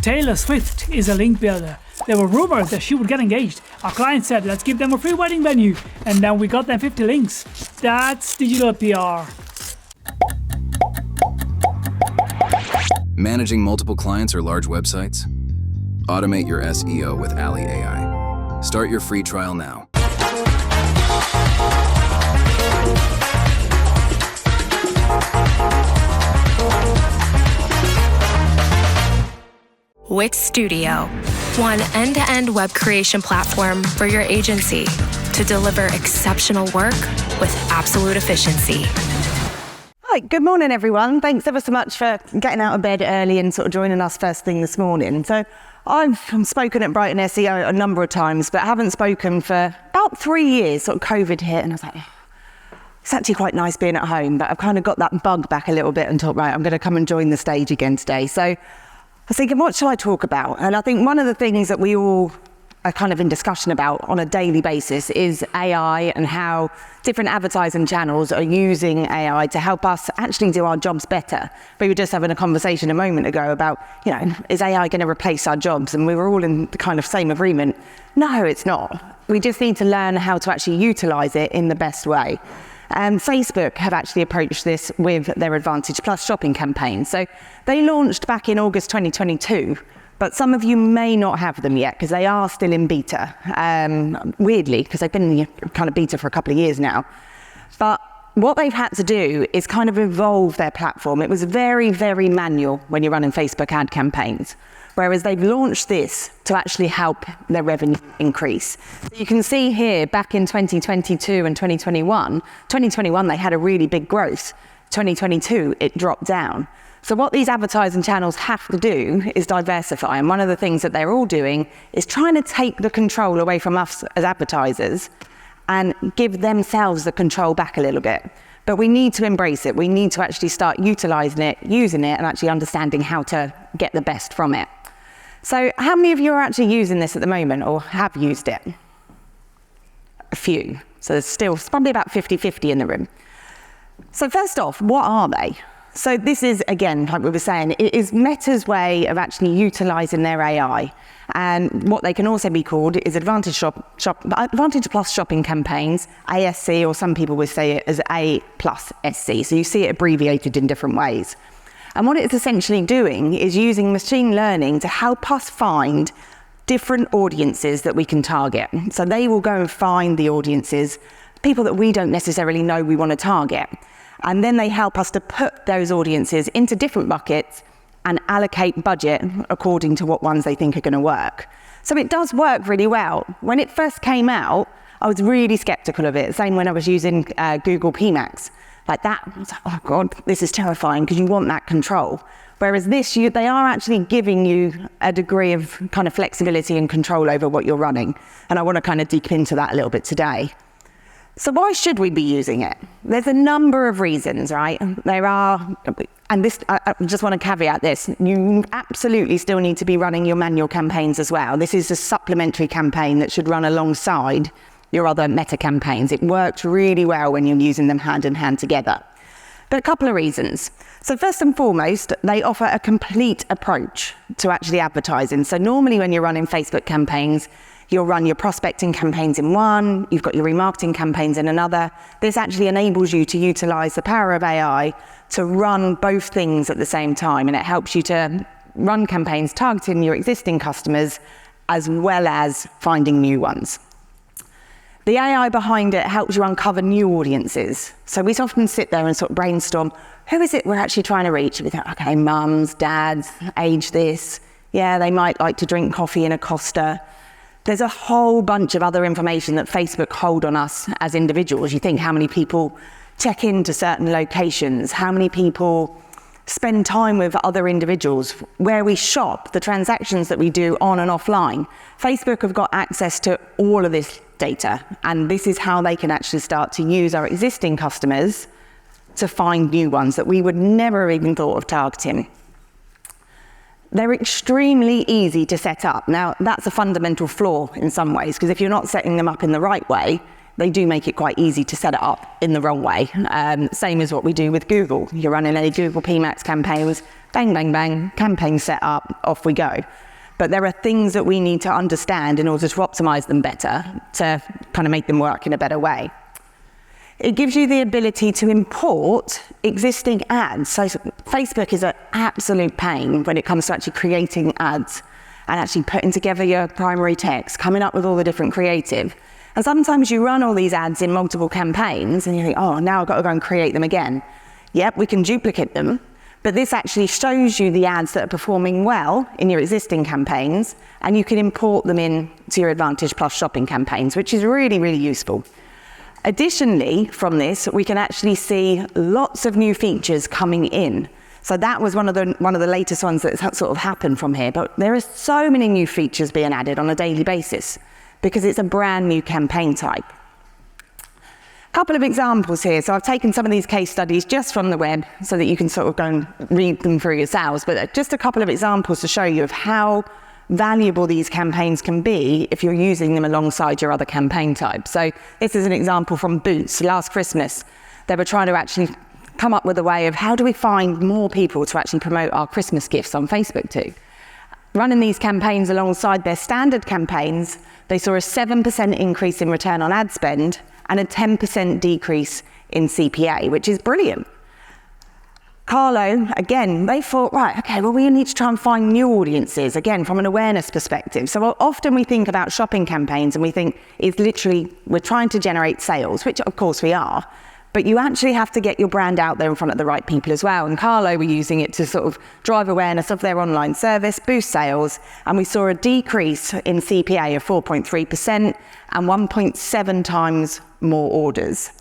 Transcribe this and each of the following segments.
Taylor Swift is a link builder. There were rumours that she would get engaged. Our client said, let's give them a free wedding venue. And then we got them 50 links. That's digital PR. Managing multiple clients or large websites? Automate your SEO with Ali AI. Start your free trial now. Wix Studio, one end-to-end web creation platform for your agency to deliver exceptional work with absolute efficiency. Hi, good morning everyone. Thanks ever so much for getting out of bed early and sort of joining us first thing this morning. So I've spoken at Brighton SEO a number of times, but haven't spoken for about 3 years. Sort of COVID hit and I was like, it's actually quite nice being at home, but I've kind of got that bug back a little bit and thought, right, I'm going to come and join the stage again today. So I was thinking, what shall I talk about? And I think one of the things that we all are kind of in discussion about on a daily basis is AI and how different advertising channels are using AI to help us actually do our jobs better. We were just having a conversation a moment ago about, is AI going to replace our jobs? And we were all in the kind of same agreement. No, it's not. We just need to learn how to actually utilize it in the best way. And Facebook have actually approached this with their Advantage Plus shopping campaign. So they launched back in August 2022, but some of you may not have them yet because they are still in beta, weirdly, because they've been in the kind of beta for a couple of years now. But what they've had to do is kind of evolve their platform. It was very, very manual when you're running Facebook ad campaigns, whereas they've launched this to actually help their revenue increase. So you can see here, back in 2022 and 2021 they had a really big growth. 2022, it dropped down. So what these advertising channels have to do is diversify. And one of the things that they're all doing is trying to take the control away from us as advertisers and give themselves the control back a little bit. But we need to embrace it. We need to actually start utilizing it, using it, and actually understanding how to get the best from it. So how many of you are actually using this at the moment or have used it? A few. So there's still probably about 50-50 in the room. So first off, what are they? So this is, again, like we were saying, it is Meta's way of actually utilizing their AI. And what they can also be called is Advantage Plus shopping campaigns, ASC, or some people would say it as A plus SC. So you see it abbreviated in different ways. And what it's essentially doing is using machine learning to help us find different audiences that we can target. So they will go and find the audiences, people that we don't necessarily know we want to target. And then they help us to put those audiences into different buckets and allocate budget according to what ones they think are going to work. So it does work really well. When it first came out, I was really skeptical of it. Same when I was using Google PMax. Like that, I was like, oh God, this is terrifying because you want that control. Whereas this, they are actually giving you a degree of kind of flexibility and control over what you're running. And I want to kind of deep into that a little bit today. So why should we be using it? There's a number of reasons, right? There are, and this, I just want to caveat this, you absolutely still need to be running your manual campaigns as well. This is a supplementary campaign that should run alongside your other meta campaigns. It works really well when you're using them hand in hand together. But a couple of reasons. So first and foremost, they offer a complete approach to actually advertising. So normally when you're running Facebook campaigns, you'll run your prospecting campaigns in one, you've got your remarketing campaigns in another. This actually enables you to utilize the power of AI to run both things at the same time, and it helps you to run campaigns targeting your existing customers as well as finding new ones. The AI behind it helps you uncover new audiences. So we often sit there and sort of brainstorm, who is it we're actually trying to reach? And we think, okay, mums, dads, age this. Yeah, they might like to drink coffee in a Costa. There's a whole bunch of other information that Facebook hold on us as individuals. You think how many people check into certain locations, how many people spend time with other individuals, where we shop, the transactions that we do on and offline. Facebook have got access to all of this data, and this is how they can actually start to use our existing customers to find new ones that we would never even thought of targeting. They're extremely easy to set up. Now, that's a fundamental flaw in some ways, because if you're not setting them up in the right way, they do make it quite easy to set it up in the wrong way. Same as what we do with Google. You're running any Google PMax campaigns, bang, bang, bang, campaign set up, off we go. But there are things that we need to understand in order to optimize them better, to kind of make them work in a better way. It gives you the ability to import existing ads. So Facebook is an absolute pain when it comes to actually creating ads and actually putting together your primary text, coming up with all the different creative. And sometimes you run all these ads in multiple campaigns and you think, oh, now I've got to go and create them again. Yep, we can duplicate them, but this actually shows you the ads that are performing well in your existing campaigns, and you can import them into your Advantage Plus shopping campaigns, which is really, really useful. Additionally, from this, we can actually see lots of new features coming in. So that was one of the latest ones that sort of happened from here. But there are so many new features being added on a daily basis because it's a brand new campaign type. A couple of examples here. So I've taken some of these case studies just from the web so that you can sort of go and read them through yourselves. But just a couple of examples to show you of how valuable these campaigns can be if you're using them alongside your other campaign types. So this is an example from Boots last Christmas. They were trying to actually come up with a way of how do we find more people to actually promote our Christmas gifts on Facebook to. Running these campaigns alongside their standard campaigns, they saw a 7% increase in return on ad spend and a 10% decrease in CPA, which is brilliant. Carlo, again, they thought, right, okay, well, we need to try and find new audiences, again, from an awareness perspective. So often we think about shopping campaigns and we think it's literally, we're trying to generate sales, which of course we are, but you actually have to get your brand out there in front of the right people as well. And Carlo were using it to sort of drive awareness of their online service, boost sales, and we saw a decrease in CPA of 4.3% and 1.7 times more orders.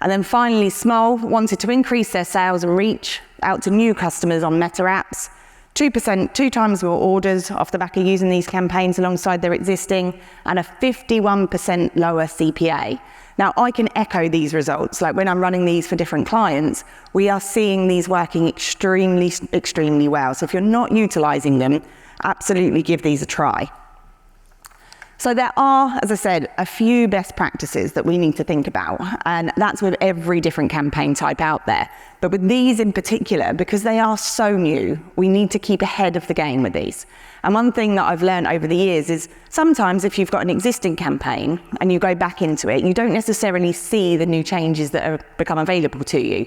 And then finally, Small wanted to increase their sales and reach out to new customers on Meta apps. 2 times more orders off the back of using these campaigns alongside their existing, and a 51% lower CPA. Now, I can echo these results. Like when I'm running these for different clients, we are seeing these working extremely, extremely well. So if you're not utilizing them, absolutely give these a try. So there are, as I said, a few best practices that we need to think about, and that's with every different campaign type out there. But with these in particular, because they are so new, we need to keep ahead of the game with these. And one thing that I've learned over the years is sometimes if you've got an existing campaign and you go back into it, you don't necessarily see the new changes that have become available to you.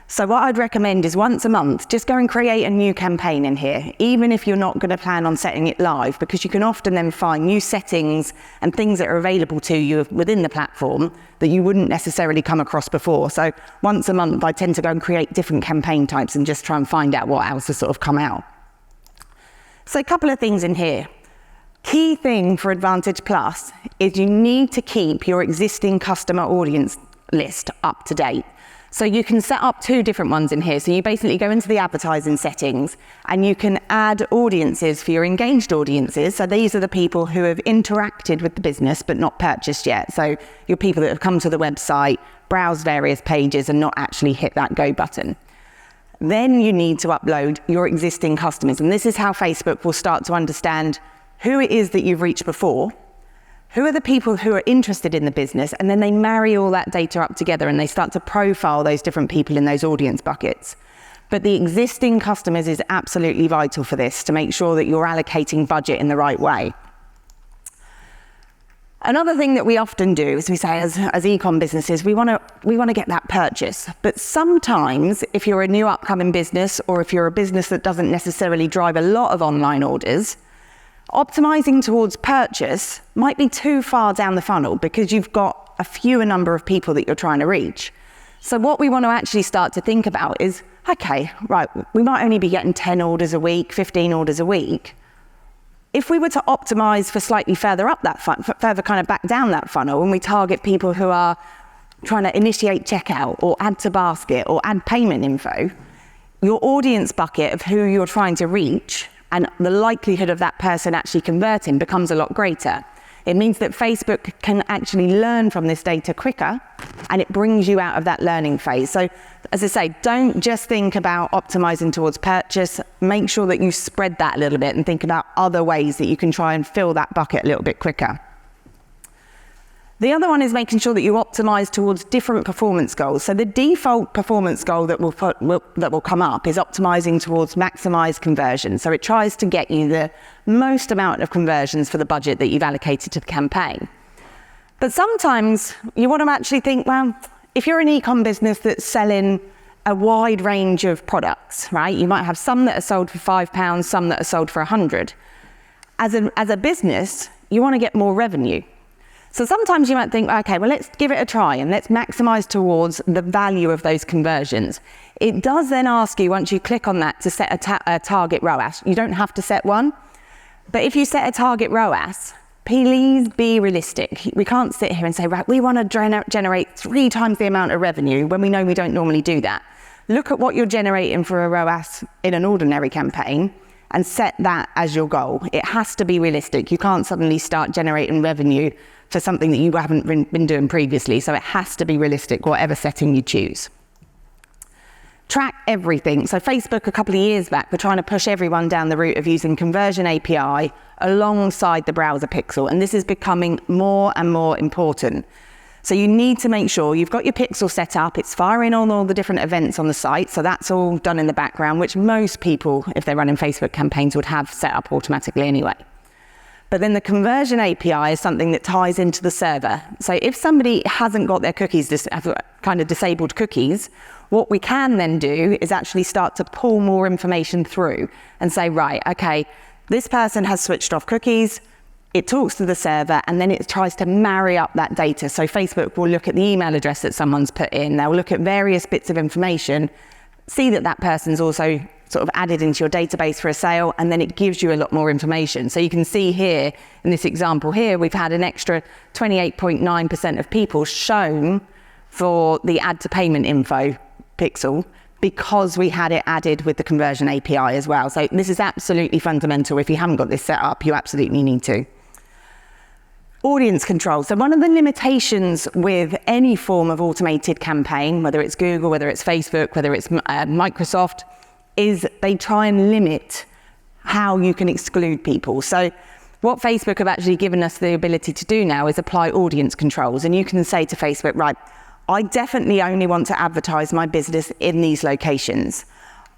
So what I'd recommend is once a month, just go and create a new campaign in here, even if you're not going to plan on setting it live, because you can often then find new settings and things that are available to you within the platform that you wouldn't necessarily come across before. So once a month, I tend to go and create different campaign types and just try and find out what else has sort of come out. So a couple of things in here. Key thing for Advantage Plus is you need to keep your existing customer audience list up to date. So you can set up 2 different ones in here. So you basically go into the advertising settings and you can add audiences for your engaged audiences. So these are the people who have interacted with the business but not purchased yet. So your people that have come to the website, browsed various pages and not actually hit that go button. Then you need to upload your existing customers. And this is how Facebook will start to understand who it is that you've reached before. Who are the people who are interested in the business? And then they marry all that data up together and they start to profile those different people in those audience buckets. But the existing customers is absolutely vital for this to make sure that you're allocating budget in the right way. Another thing that we often do is we say as e-com businesses, we want to get that purchase. But sometimes if you're a new upcoming business or if you're a business that doesn't necessarily drive a lot of online orders, optimizing towards purchase might be too far down the funnel because you've got a fewer number of people that you're trying to reach. So what we want to actually start to think about is, okay, right, we might only be getting 10 orders a week, 15 orders a week. If we were to optimize for slightly further up that further kind of back down that funnel, and we target people who are trying to initiate checkout or add to basket or add payment info, your audience bucket of who you're trying to reach and the likelihood of that person actually converting becomes a lot greater. It means that Facebook can actually learn from this data quicker and it brings you out of that learning phase. So as I say, don't just think about optimizing towards purchase. Make sure that you spread that a little bit and think about other ways that you can try and fill that bucket a little bit quicker. The other one is making sure that you optimize towards different performance goals. So the default performance goal that will come up is optimizing towards maximize conversion. So it tries to get you the most amount of conversions for the budget that you've allocated to the campaign. But sometimes you want to actually think, well, if you're an e-com business that's selling a wide range of products, right? You might have some that are sold for £5, some that are sold for 100. As a business, you want to get more revenue. So sometimes you might think, okay, well, let's give it a try and let's maximize towards the value of those conversions. It does then ask you, once you click on that, to set a target ROAS. You don't have to set one, but if you set a target ROAS, please be realistic. We can't sit here and say, right, we want to generate 3 times the amount of revenue when we know we don't normally do that. Look at what you're generating for a ROAS in an ordinary campaign and set that as your goal. It has to be realistic. You can't suddenly start generating revenue for something that you haven't been doing previously. So it has to be realistic, whatever setting you choose. Track everything. So Facebook, a couple of years back, were trying to push everyone down the route of using Conversion API alongside the browser pixel. And this is becoming more and more important. So you need to make sure you've got your pixel set up. It's firing on all the different events on the site. So that's all done in the background, which most people, if they're running Facebook campaigns, would have set up automatically anyway. But then the Conversion API is something that ties into the server. So if somebody hasn't got their cookies, kind of disabled cookies, what we can then do is actually start to pull more information through and say, right, okay, this person has switched off cookies. It talks to the server and then it tries to marry up that data. So Facebook will look at the email address that someone's put in. They'll look at various bits of information, see that that person's also sort of added into your database for a sale, and then it gives you a lot more information. So you can see here, in this example here, we've had an extra 28.9% of people shown for the add to payment info pixel because we had it added with the Conversion API as well. So this is absolutely fundamental. If you haven't got this set up, you absolutely need to. Audience control. So one of the limitations with any form of automated campaign, whether it's Google, whether it's Facebook, whether it's Microsoft, is they try and limit how you can exclude people. So what Facebook have actually given us the ability to do now is apply audience controls. And you can say to Facebook, right, I definitely only want to advertise my business in these locations.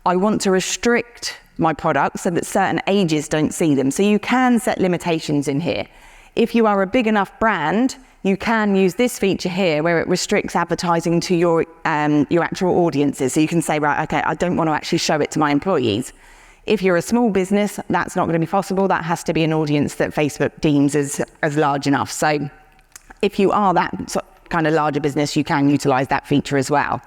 I want to restrict my products so that certain ages don't see them. So you can set limitations in here. If you are a big enough brand, you can use this feature here where it restricts advertising to your actual audiences. So you can say, right, okay, I don't want to actually show it to my employees. If you're a small business, that's not going to be possible. That has to be an audience that Facebook deems as large enough. So if you are that kind of larger business, you can utilize that feature as well.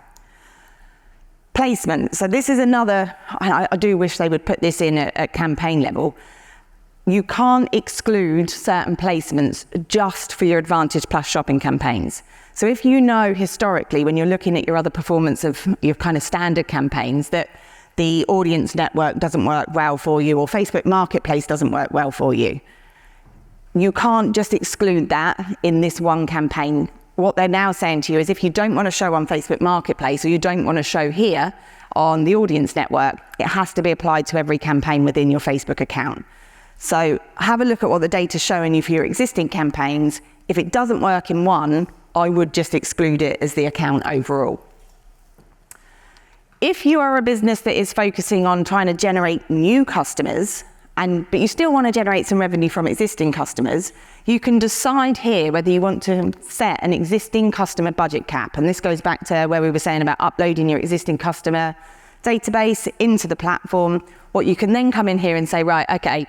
Placement. So this is another, I do wish they would put this in at campaign level. You can't exclude certain placements just for your Advantage Plus shopping campaigns. So if you know historically, when you're looking at your other performance of your kind of standard campaigns, that the audience network doesn't work well for you or Facebook Marketplace doesn't work well for you, you can't just exclude that in this one campaign. What they're now saying to you is if you don't want to show on Facebook Marketplace or you don't want to show here on the audience network, it has to be applied to every campaign within your Facebook account. So have a look at what the data's showing you for your existing campaigns. If it doesn't work in one, I would just exclude it as the account overall. If you are a business that is focusing on trying to generate new customers, but you still want to generate some revenue from existing customers, you can decide here whether you want to set an existing customer budget cap. And this goes back to where we were saying about uploading your existing customer database into the platform. What you can then come in here and say, right, okay,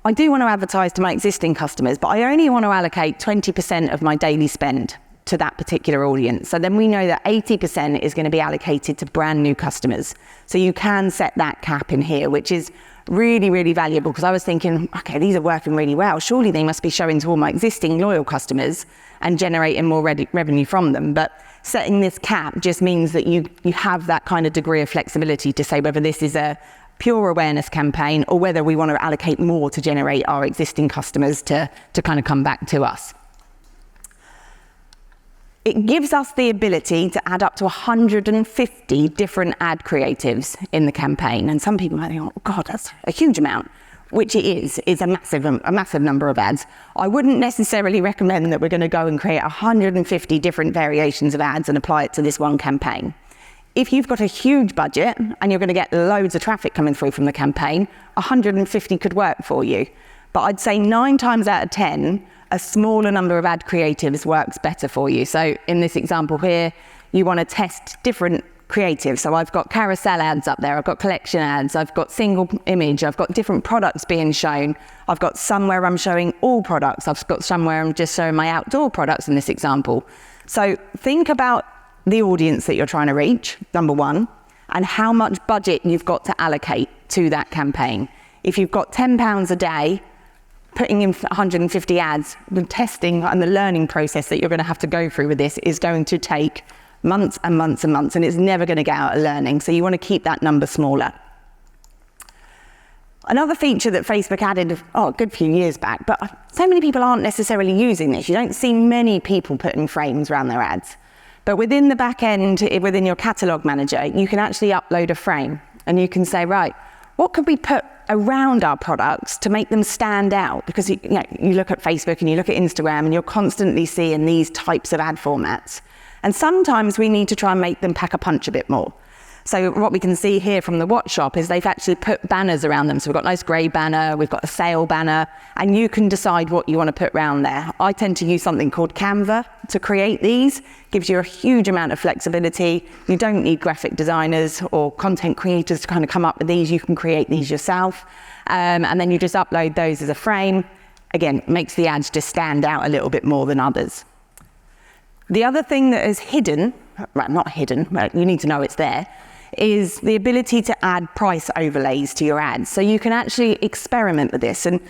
I do want to advertise to my existing customers, but I only want to allocate 20% of my daily spend to that particular audience. So then we know that 80% is going to be allocated to brand new customers. So you can set that cap in here, which is really, really valuable, because I was thinking, okay, these are working really well. Surely they must be showing to all my existing loyal customers and generating more revenue from them. But setting this cap just means that you have that kind of degree of flexibility to say whether this is a pure awareness campaign or whether we want to allocate more to generate our existing customers to kind of come back to us. It gives us the ability to add up to 150 different ad creatives in the campaign. And some people might think, oh God, that's a huge amount. which it is a massive number of ads, I wouldn't necessarily recommend that we're going to go and create 150 different variations of ads and apply it to this one campaign. If you've got a huge budget and you're going to get loads of traffic coming through from the campaign, 150 could work for you. But I'd say 9 times out of 10, a smaller number of ad creatives works better for you. So in this example here, you want to test different creative. So I've got carousel ads up there, I've got collection ads, I've got single image, I've got different products being shown. I've got somewhere I'm showing all products. I've got somewhere I'm just showing my outdoor products in this example. So think about the audience that you're trying to reach, number one, and how much budget you've got to allocate to that campaign. If you've got £10 a day, putting in 150 ads, the testing and the learning process that you're going to have to go through with this is going to take months and months and months, and it's never going to get out of learning. So you want to keep that number smaller. Another feature that Facebook added a good few years back, but so many people aren't necessarily using this. You don't see many people putting frames around their ads. But within the back end, within your catalog manager, you can actually upload a frame, and you can say, right, what could we put around our products to make them stand out? Because you look at Facebook and you look at Instagram and you're constantly seeing these types of ad formats. And sometimes we need to try and make them pack a punch a bit more. So what we can see here from the watch shop is they've actually put banners around them. So we've got a nice grey banner, we've got a sale banner, and you can decide what you want to put around there. I tend to use something called Canva to create these. Gives you a huge amount of flexibility. You don't need graphic designers or content creators to kind of come up with these. You can create these yourself. And then you just upload those as a frame. Again, makes the ads just stand out a little bit more than others. The other thing that is hidden, well, not hidden, but you need to know it's there, is the ability to add price overlays to your ads. So you can actually experiment with this. And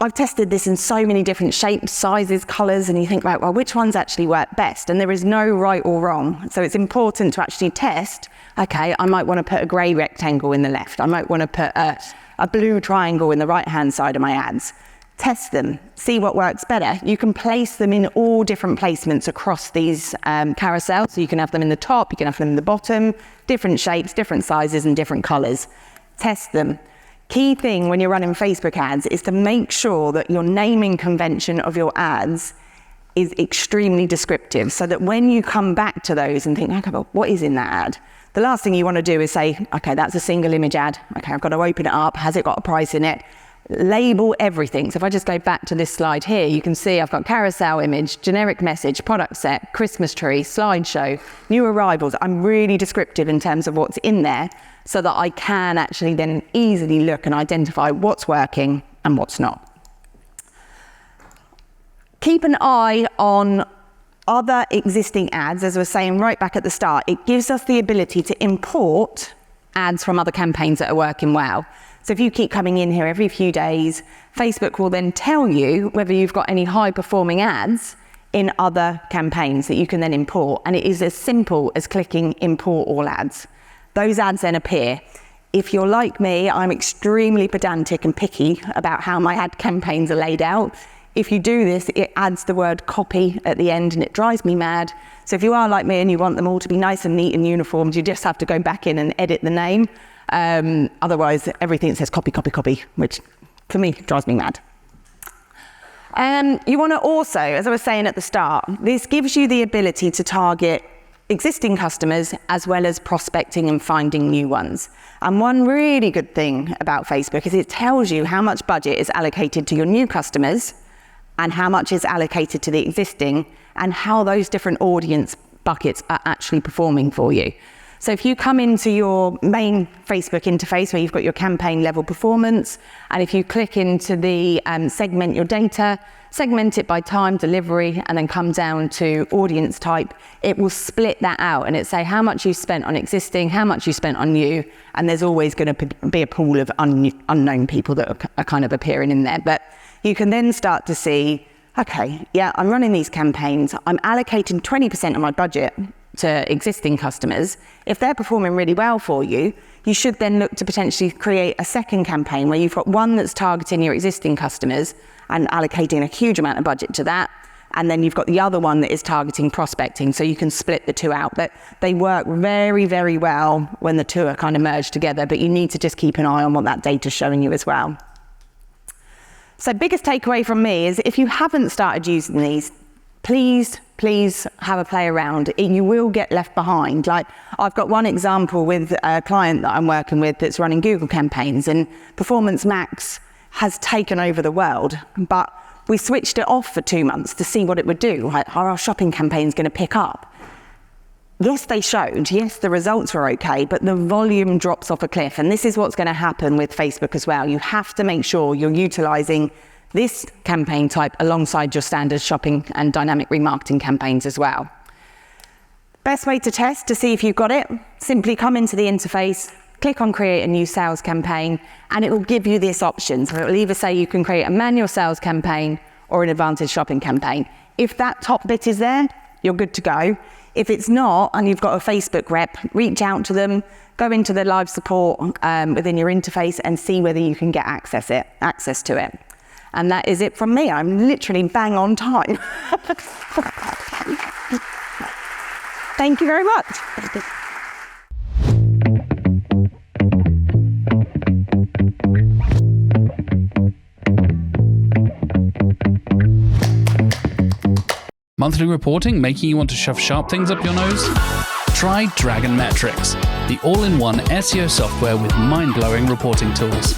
I've tested this in so many different shapes, sizes, colors, and you think, right, well, which ones actually work best? And there is no right or wrong. So it's important to actually test, okay, I might want to put a gray rectangle in the left. I might want to put a blue triangle in the right-hand side of my ads. Test them, see what works better. You can place them in all different placements across these carousels. So you can have them in the top, you can have them in the bottom, different shapes, different sizes, and different colors. Test them. Key thing when you're running Facebook ads is to make sure that your naming convention of your ads is extremely descriptive, so that when you come back to those and think, okay, well, what is in that ad? The last thing you want to do is say, okay, that's a single image ad. Okay, I've got to open it up. Has it got a price in it? Label everything. So if I just go back to this slide here, you can see I've got carousel image, generic message, product set, Christmas tree, slideshow, new arrivals. I'm really descriptive in terms of what's in there so that I can actually then easily look and identify what's working and what's not. Keep an eye on other existing ads. As I was saying right back at the start, it gives us the ability to import ads from other campaigns that are working well. So if you keep coming in here every few days, Facebook will then tell you whether you've got any high performing ads in other campaigns that you can then import. And it is as simple as clicking import all ads. Those ads then appear. If you're like me, I'm extremely pedantic and picky about how my ad campaigns are laid out. If you do this, it adds the word copy at the end and it drives me mad. So if you are like me and you want them all to be nice and neat and uniformed, you just have to go back in and edit the name. Otherwise, everything says copy, copy, copy, which for me drives me mad. You want to also, as I was saying at the start, this gives you the ability to target existing customers as well as prospecting and finding new ones. And one really good thing about Facebook is it tells you how much budget is allocated to your new customers and how much is allocated to the existing and how those different audience buckets are actually performing for you. So if you come into your main Facebook interface where you've got your campaign level performance, and if you click into the segment your data, segment it by time, delivery, and then come down to audience type, it will split that out and it say how much you spent on existing, how much you spent on new, and there's always going to be a pool of unknown people that are kind of appearing in there. But you can then start to see, okay, yeah, I'm running these campaigns, I'm allocating 20% of my budget to existing customers. If they're performing really well for you, you should then look to potentially create a second campaign where you've got one that's targeting your existing customers and allocating a huge amount of budget to that. And then you've got the other one that is targeting prospecting. So you can split the two out. But they work very, very well when the two are kind of merged together. But you need to just keep an eye on what that data's showing you as well. So biggest takeaway from me is if you haven't started using these, please have a play around. You will get left behind. Like, I've got one example with a client that I'm working with that's running Google campaigns, and Performance Max has taken over the world, but we switched it off for 2 months to see what it would do. Like, are our shopping campaigns going to pick up? Yes, they showed. Yes, the results were okay, but the volume drops off a cliff. And this is what's going to happen with Facebook as well. You have to make sure you're utilising this campaign type alongside your standard shopping and dynamic remarketing campaigns as well. Best way to test to see if you've got it, simply come into the interface, click on create a new sales campaign, and it will give you this option. So it will either say you can create a manual sales campaign or an advantage shopping campaign. If that top bit is there, you're good to go. If it's not, and you've got a Facebook rep, reach out to them, go into the live support within your interface and see whether you can get access to it. And that is it from me. I'm literally bang on time. Thank you very much. Monthly reporting making you want to shove sharp things up your nose? Try Dragon Metrics, the all-in-one SEO software with mind-blowing reporting tools.